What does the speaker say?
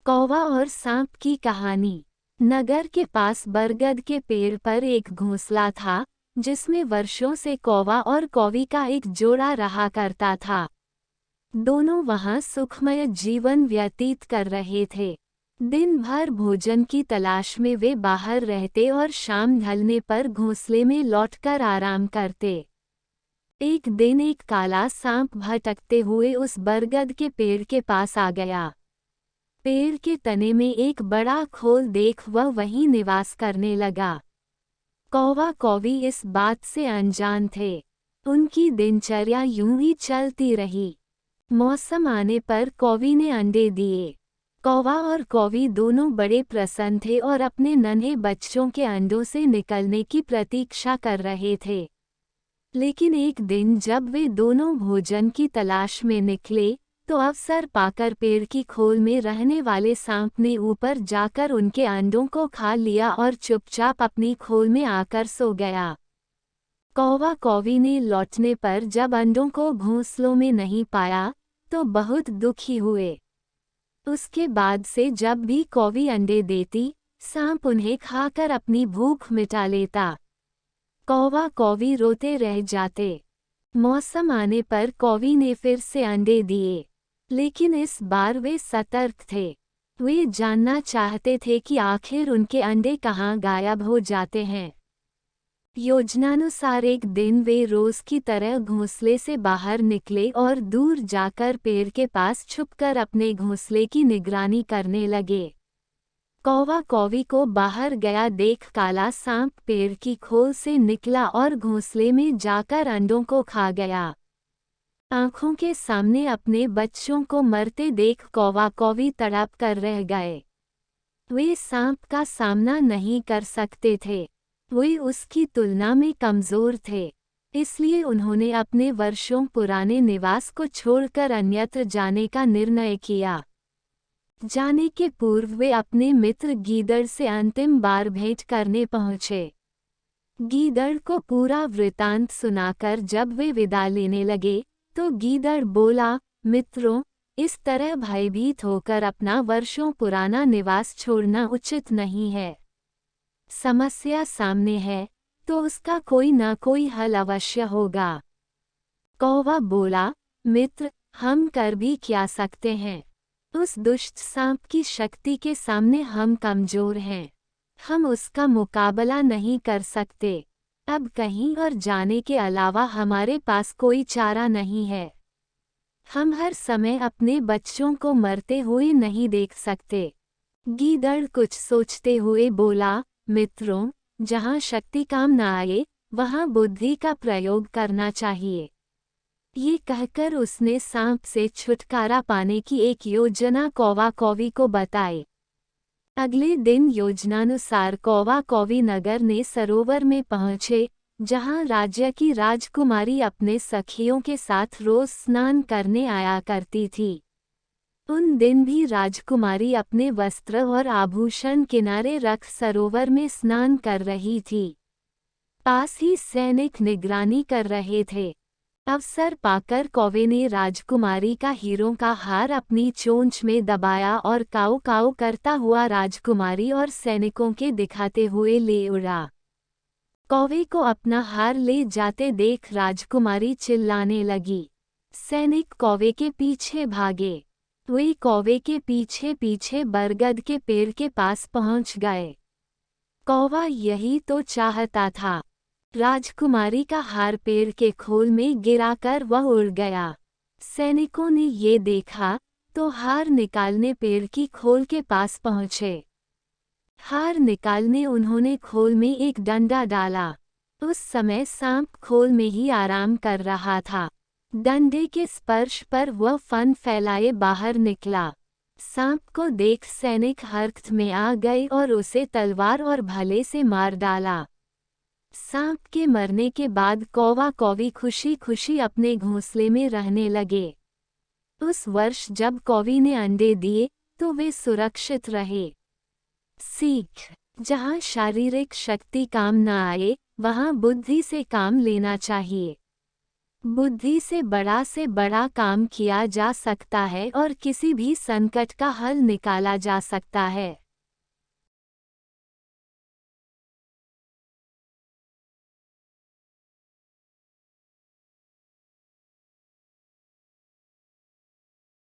कौवा और सांप की कहानी। नगर के पास बरगद के पेड़ पर एक घोंसला था, जिसमें वर्षों से कौवा और कौवी का एक जोड़ा रहा करता था। दोनों वहां सुखमय जीवन व्यतीत कर रहे थे। दिन भर भोजन की तलाश में वे बाहर रहते और शाम ढलने पर घोंसले में लौटकर आराम करते। एक दिन एक काला सांप भटकते हुए उस बरगद के पेड़ के पास आ गया। पेड़ के तने में एक बड़ा खोल देख वह वहीं निवास करने लगा। कौवा कौवी इस बात से अनजान थे। उनकी दिनचर्या यूं ही चलती रही। मौसम आने पर कौवी ने अंडे दिए। कौवा और कौवी दोनों बड़े प्रसन्न थे और अपने नन्हे बच्चों के अंडों से निकलने की प्रतीक्षा कर रहे थे। लेकिन एक दिन जब वे दोनों भोजन की तलाश में निकले, तो अवसर पाकर पेड़ की खोल में रहने वाले सांप ने ऊपर जाकर उनके अंडों को खा लिया और चुपचाप अपनी खोल में आकर सो गया। कौवा कौवी ने लौटने पर जब अंडों को घोंसलों में नहीं पाया, तो बहुत दुखी हुए। उसके बाद से जब भी कौवी अंडे देती, सांप उन्हें खाकर अपनी भूख मिटा लेता। कौवा कौवी रोते रह जाते। मौसम आने पर कौवी ने फिर से अंडे दिए, लेकिन इस बार वे सतर्क थे। वे जानना चाहते थे कि आखिर उनके अंडे कहाँ गायब हो जाते हैं। योजनानुसार एक दिन वे रोज की तरह घोंसले से बाहर निकले और दूर जाकर पेड़ के पास छुपकर अपने घोंसले की निगरानी करने लगे। कौवा कौवी को बाहर गया देख काला सांप पेड़ की खोल से निकला और घोंसले में जाकर अंडों को खा गया। आंखों के सामने अपने बच्चों को मरते देख कौवा कौवी तड़प कर रह गए। वे सांप का सामना नहीं कर सकते थे। वे उसकी तुलना में कमजोर थे। इसलिए उन्होंने अपने वर्षों पुराने निवास को छोड़कर अन्यत्र जाने का निर्णय किया। जाने के पूर्व वे अपने मित्र गीदड़ से अंतिम बार भेंट करने पहुंचे। गीदड़ को पूरा वृतांत सुनाकर जब वे विदा लेने लगे, तो गीदड़ बोला, मित्रों, इस तरह भयभीत होकर अपना वर्षों पुराना निवास छोड़ना उचित नहीं है। समस्या सामने है, तो उसका कोई न कोई हल अवश्य होगा। कौवा बोला, मित्र, हम कर भी क्या सकते हैं? उस दुष्ट सांप की शक्ति के सामने हम कमजोर हैं। हम उसका मुकाबला नहीं कर सकते। अब कहीं और जाने के अलावा हमारे पास कोई चारा नहीं है। हम हर समय अपने बच्चों को मरते हुए नहीं देख सकते। गीदड़ कुछ सोचते हुए बोला, मित्रों, जहाँ शक्ति काम न आए, वहाँ बुद्धि का प्रयोग करना चाहिए। ये कहकर उसने सांप से छुटकारा पाने की एक योजना कौवा कौवी को बताई। अगले दिन योजनानुसार कौवा कौवी नगर ने सरोवर में पहुंचे, जहां राज्य की राजकुमारी अपने सखियों के साथ रोज स्नान करने आया करती थी। उन दिन भी राजकुमारी अपने वस्त्र और आभूषण किनारे रख सरोवर में स्नान कर रही थी। पास ही सैनिक निगरानी कर रहे थे। अवसर पाकर कौवे ने राजकुमारी का हीरों का हार अपनी चोंच में दबाया और काऊ काऊ करता हुआ राजकुमारी और सैनिकों के दिखाते हुए ले उड़ा। कौवे को अपना हार ले जाते देख राजकुमारी चिल्लाने लगी। सैनिक कौवे के पीछे भागे। वे कौवे के पीछे पीछे बरगद के पेड़ के पास पहुंच गए। कौवा यही तो चाहता था। राजकुमारी का हार पेड़ के खोल में गिराकर वह उड़ गया। सैनिकों ने ये देखा, तो हार निकालने पेड़ की खोल के पास पहुंचे। हार निकालने उन्होंने खोल में एक डंडा डाला। उस समय सांप खोल में ही आराम कर रहा था। डंडे के स्पर्श पर वह फन फैलाए बाहर निकला। सांप को देख सैनिक हरकत में आ गए और उसे तलवार और भाले से मार डाला। सांप के मरने के बाद कौवा कौवी खुशी खुशी अपने घोंसले में रहने लगे। उस वर्ष जब कौवी ने अंडे दिए, तो वे सुरक्षित रहे। सीख: जहाँ शारीरिक शक्ति काम न आए, वहाँ बुद्धि से काम लेना चाहिए। बुद्धि से बड़ा काम किया जा सकता है और किसी भी संकट का हल निकाला जा सकता है।